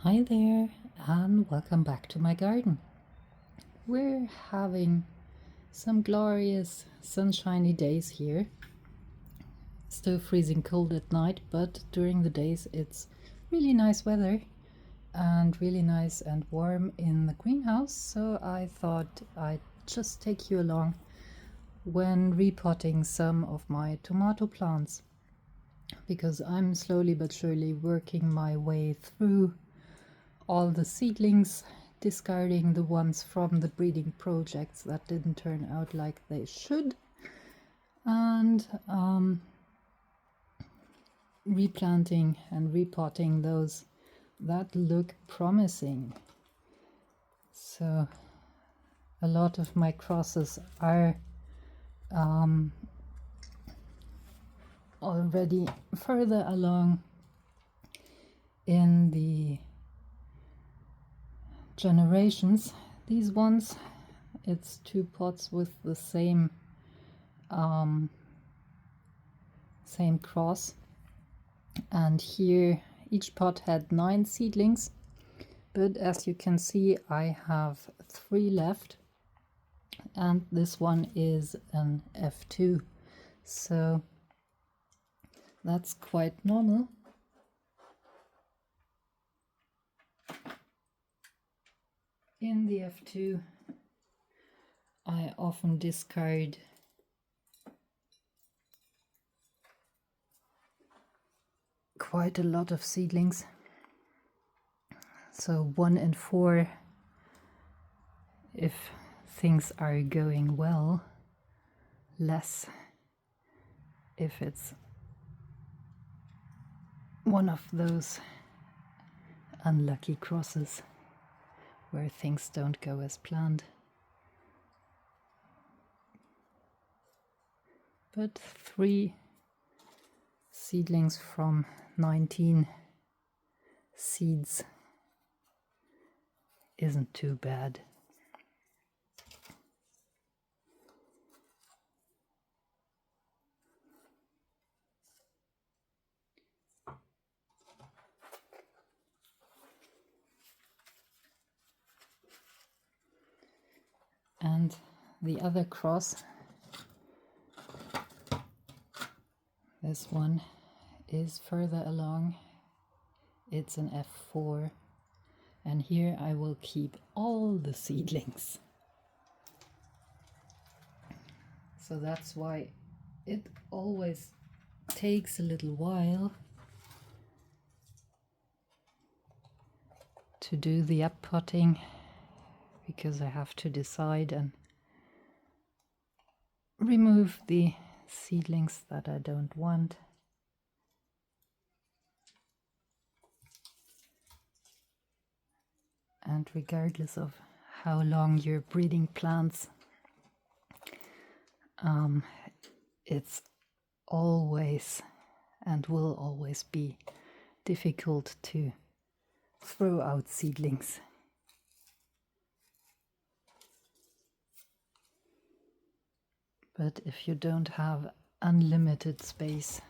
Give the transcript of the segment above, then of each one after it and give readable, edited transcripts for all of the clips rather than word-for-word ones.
Hi there, and welcome back to my garden. We're having some glorious sunshiny days here. Still freezing cold at night, but during the days it's really nice weather and really nice and warm in the greenhouse. So I thought I'd just take you along when repotting some of my tomato plants, because I'm slowly but surely working my way through all the seedlings, discarding the ones from the breeding projects that didn't turn out like they should, and replanting and repotting those that look promising. So a lot of my crosses are already further along in the generations. These ones, it's two pots with the same cross, and here each pot had 9 seedlings, but as you can see I have 3 left, and this one is an F2, so that's quite normal. In the F2 I often discard quite a lot of seedlings, so 1 and 4 if things are going well, less if it's one of those unlucky crosses where things don't go as planned. But 3 seedlings from 19 seeds isn't too bad. And the other cross, this one, is further along. It's an F4, and here I will keep all the seedlings. So that's why it always takes a little while to do the uppotting, because I have to decide and remove the seedlings that I don't want. And regardless of how long you're breeding plants, it's always and will always be difficult to throw out seedlings. But if you don't have unlimited space,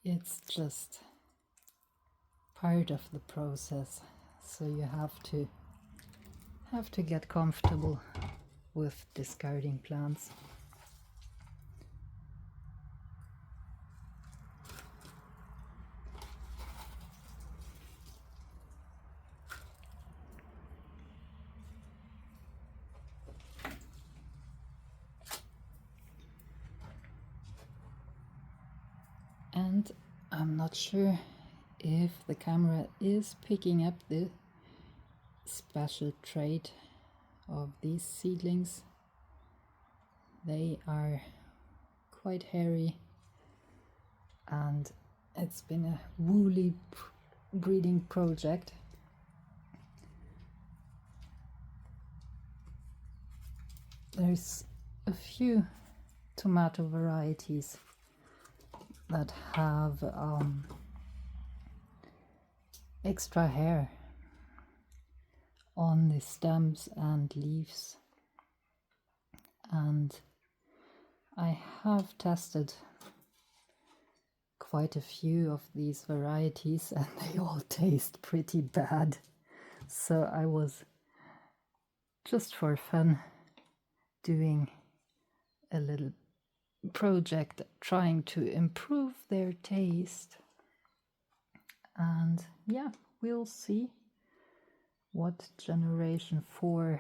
it's just part of the process. So you have to get comfortable with discarding plants. And I'm not sure if the camera is picking up the special trait of these seedlings. They are quite hairy, and it's been a woolly breeding project. There's a few tomato varieties that have extra hair on the stems and leaves, and I have tested quite a few of these varieties and they all taste pretty bad. So I was just for fun doing a little project trying to improve their taste. And yeah, we'll see what Generation 4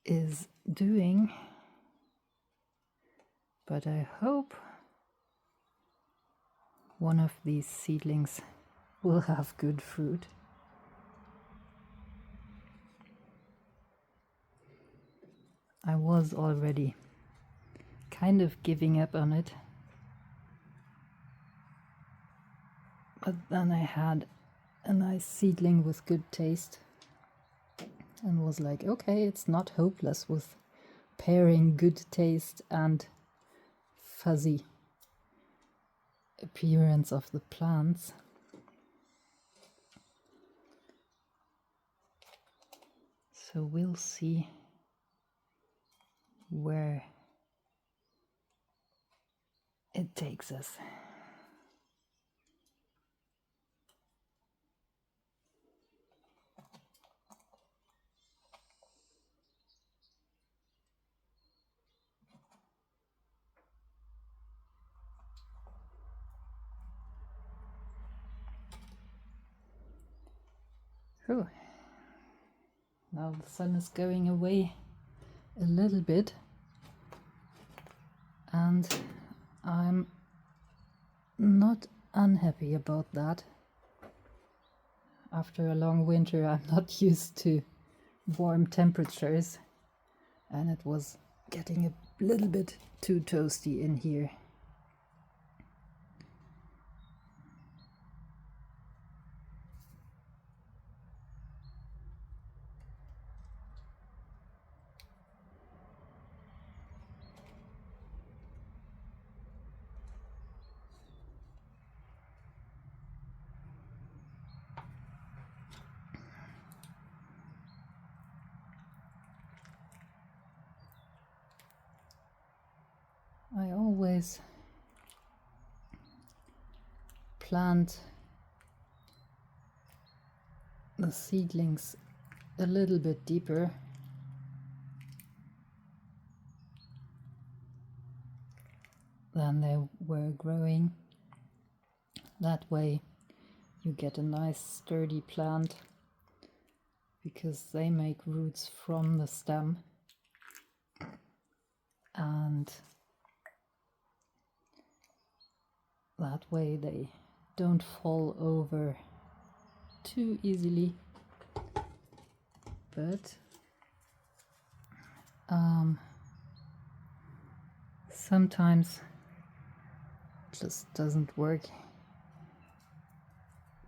is doing. But I hope one of these seedlings will have good fruit. I was already kind of giving up on it, but then I had a nice seedling with good taste and was like, okay, it's not hopeless with pairing good taste and fuzzy appearance of the plants. So we'll see where it takes us. Oh, now the sun is going away a little bit, and I'm not unhappy about that. After a long winter, I'm not used to warm temperatures, and it was getting a little bit too toasty in here. I always plant the seedlings a little bit deeper than they were growing. That way you get a nice sturdy plant because they make roots from the stem, and that way they don't fall over too easily. But sometimes it just doesn't work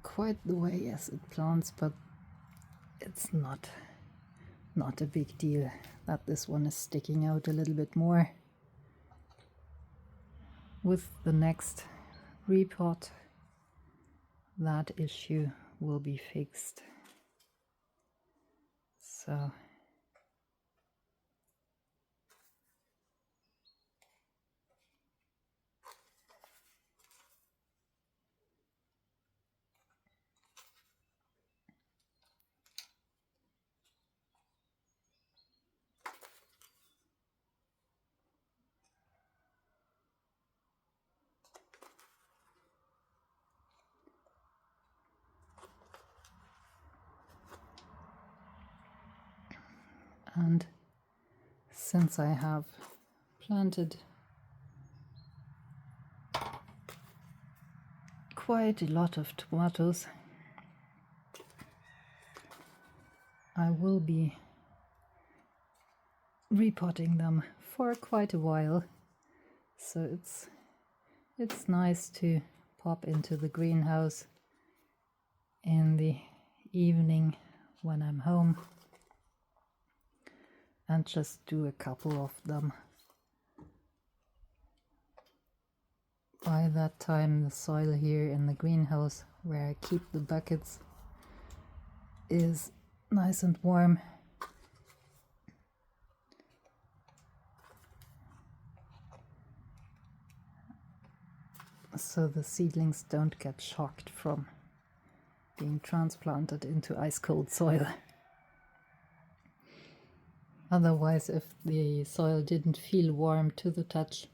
quite the way as it plants, but it's not a big deal that this one is sticking out a little bit more. With the next repot, that issue will be fixed. So and since I have planted quite a lot of tomatoes, I will be repotting them for quite a while. So it's nice to pop into the greenhouse in the evening when I'm home and just do a couple of them. By that time, the soil here in the greenhouse where I keep the buckets is nice and warm. so the seedlings don't get shocked from being transplanted into ice cold soil. Otherwise, if the soil didn't feel warm to the touch,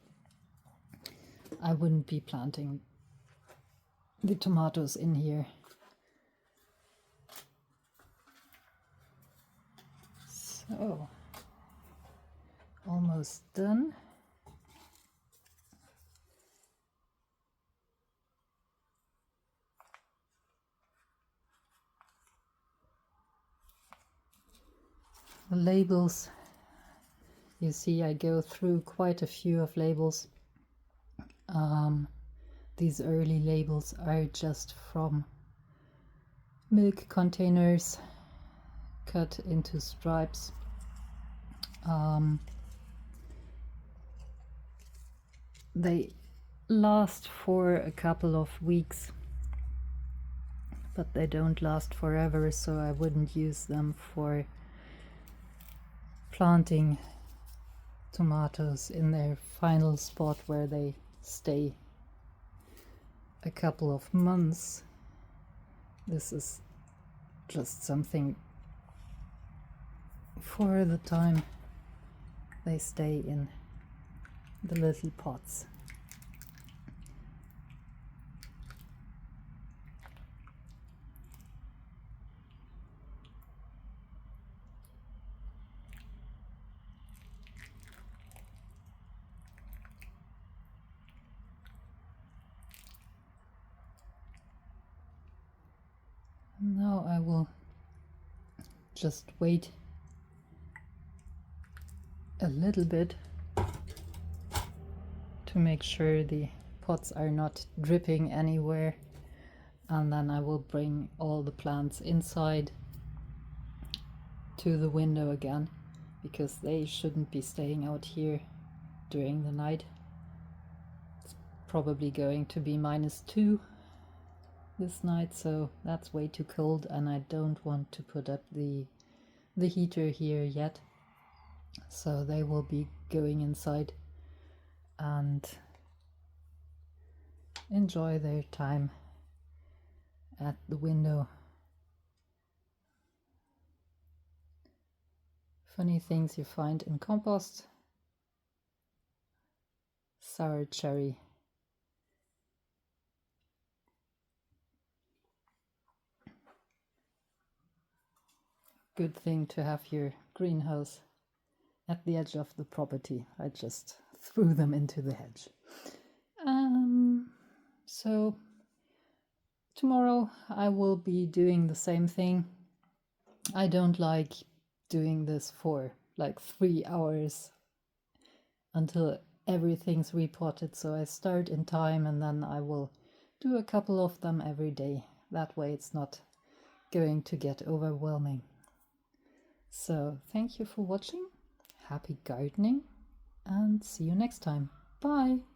I wouldn't be planting the tomatoes in here. So, almost done. The labels, you see I go through quite a few of labels. These early labels are just from milk containers cut into stripes. They last for a couple of weeks, but they don't last forever, so I wouldn't use them for planting tomatoes in their final spot where they stay a couple of months. This is just something for the time they stay in the little pots. Now I will just wait a little bit to make sure the pots are not dripping anywhere, and then I will bring all the plants inside to the window again, because they shouldn't be staying out here during the night. It's probably going to be -2 this night, so that's way too cold, and I don't want to put up the heater here yet. So they will be going inside and enjoy their time at the window. Funny things you find in compost. Sour cherry. Good thing to have your greenhouse at the edge of the property. I just threw them into the hedge. So tomorrow I will be doing the same thing. I don't like doing this for like 3 hours until everything's repotted, so I start in time and then I will do a couple of them every day. That way it's not going to get overwhelming. So thank you for watching, happy gardening, and see you next time. Bye!